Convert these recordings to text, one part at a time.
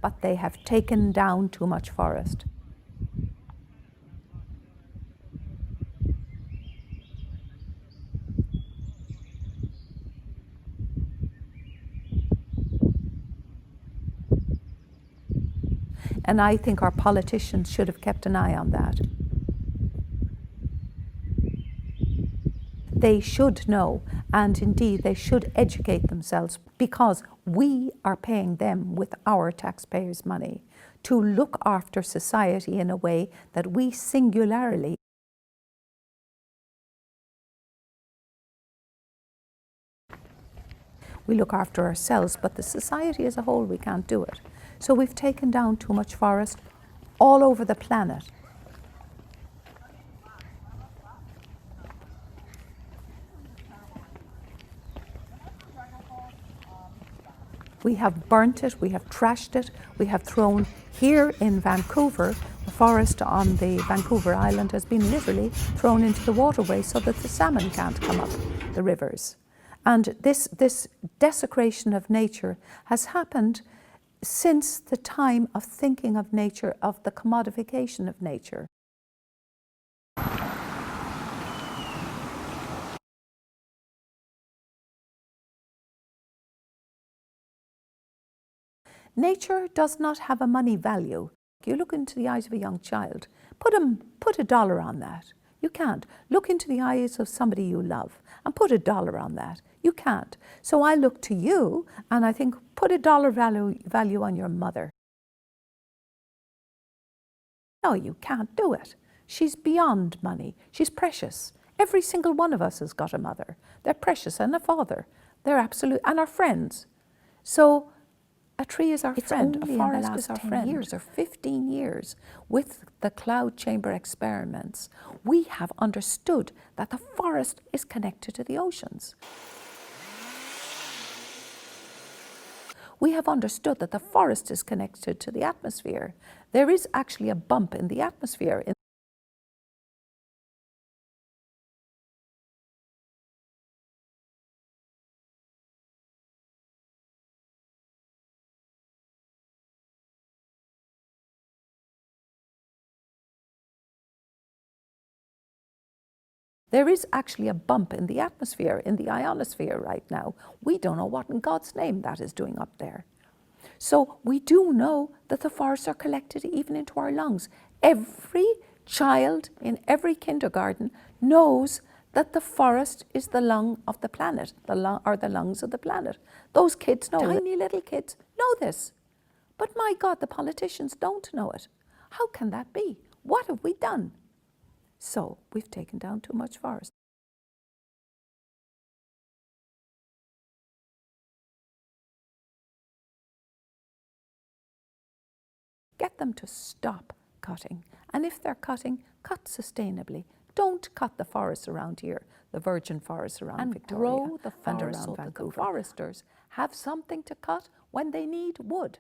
but they have taken down too much forest. And I think our politicians should have kept an eye on that. They should know, and indeed they should educate themselves, because we are paying them with our taxpayers' money to look after society in a way that we singularly we look after ourselves, but the society as a whole, we can't do it. So we've taken down too much forest all over the planet. We have burnt it, we have trashed it, we have thrown, here in Vancouver, the forest on the Vancouver Island has been literally thrown into the waterway so that the salmon can't come up the rivers. And this desecration of nature has happened since the time of thinking of nature, of the commodification of nature. Nature does not have a money value. You look into the eyes of a young child, put $1 on that. You can't. Look into the eyes of somebody you love and put $1 on that. You can't. So I look to you and I think, put $1 value on your mother. No, you can't do it. She's beyond money. She's precious. Every single one of us has got a mother. They're precious, and a father. They're absolute, and our friends. So a tree is our friend, a forest is our friend. 10 years or 15 years with the cloud chamber experiments, we have understood that the forest is connected to the oceans. We have understood that the forest is connected to the atmosphere. There is actually a bump in the atmosphere. There is actually a bump in the atmosphere, in the ionosphere right now. We don't know what in God's name that is doing up there. So we do know that the forests are collected even into our lungs. Every child in every kindergarten knows that the forest is the lung of the planet, or the lungs of the planet. Those kids know, tiny little kids know this. But my God, the politicians don't know it. How can that be? What have we done? So we've taken down too much forest. Get them to stop cutting. And if they're cutting, cut sustainably. Don't cut the forests around here, the virgin forests around Victoria, grow the forest so that the foresters have something to cut when they need wood.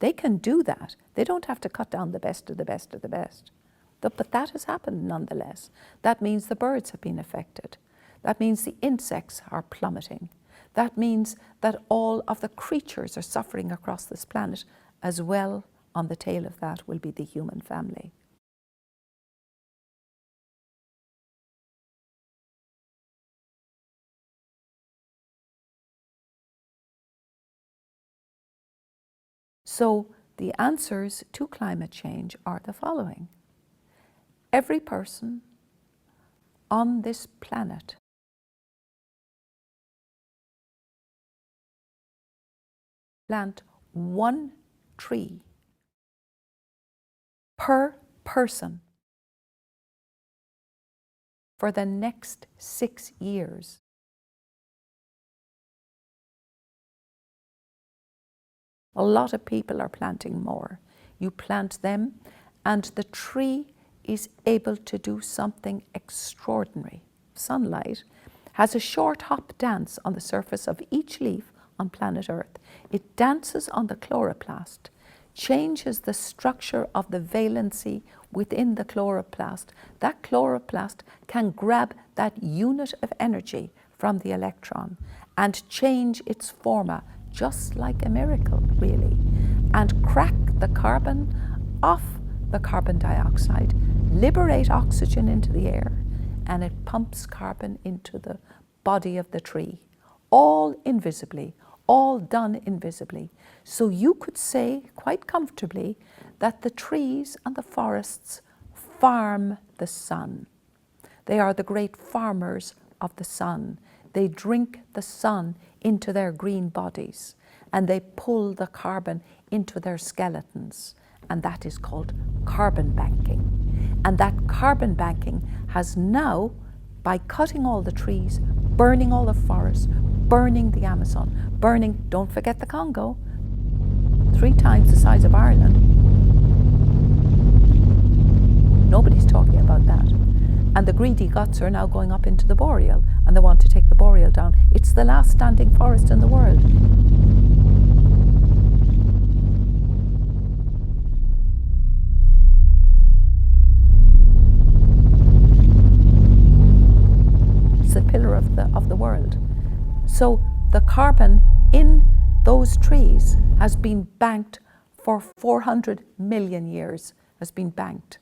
They can do that. They don't have to cut down the best of the best of the best. But that has happened nonetheless. That means the birds have been affected. That means the insects are plummeting. That means that all of the creatures are suffering across this planet. As well, on the tail of that will be the human family. So the answers to climate change are the following. Every person on this planet plant 1 tree per person for the next 6 years. A lot of people are planting more. You plant them and the tree is able to do something extraordinary. Sunlight has a short hop dance on the surface of each leaf on planet Earth. It dances on the chloroplast, changes the structure of the valency within the chloroplast. That chloroplast can grab that unit of energy from the electron and change its forma just like a miracle, really, and crack the carbon off the carbon dioxide, liberate oxygen into the air, and it pumps carbon into the body of the tree, all invisibly, all done invisibly. So you could say quite comfortably that the trees and the forests farm the sun. They are the great farmers of the sun. They drink the sun into their green bodies, and they pull the carbon into their skeletons, and that is called carbon banking. And that carbon banking has now, by cutting all the trees, burning all the forests, burning the Amazon, burning, don't forget the Congo, 3 times the size of Ireland. Nobody's talking about that. And the greedy guts are now going up into the boreal, and they want to take the boreal down. It's the last standing forest in the world. It's the pillar of the world. So the carbon in those trees has been banked for 400 million years, has been banked.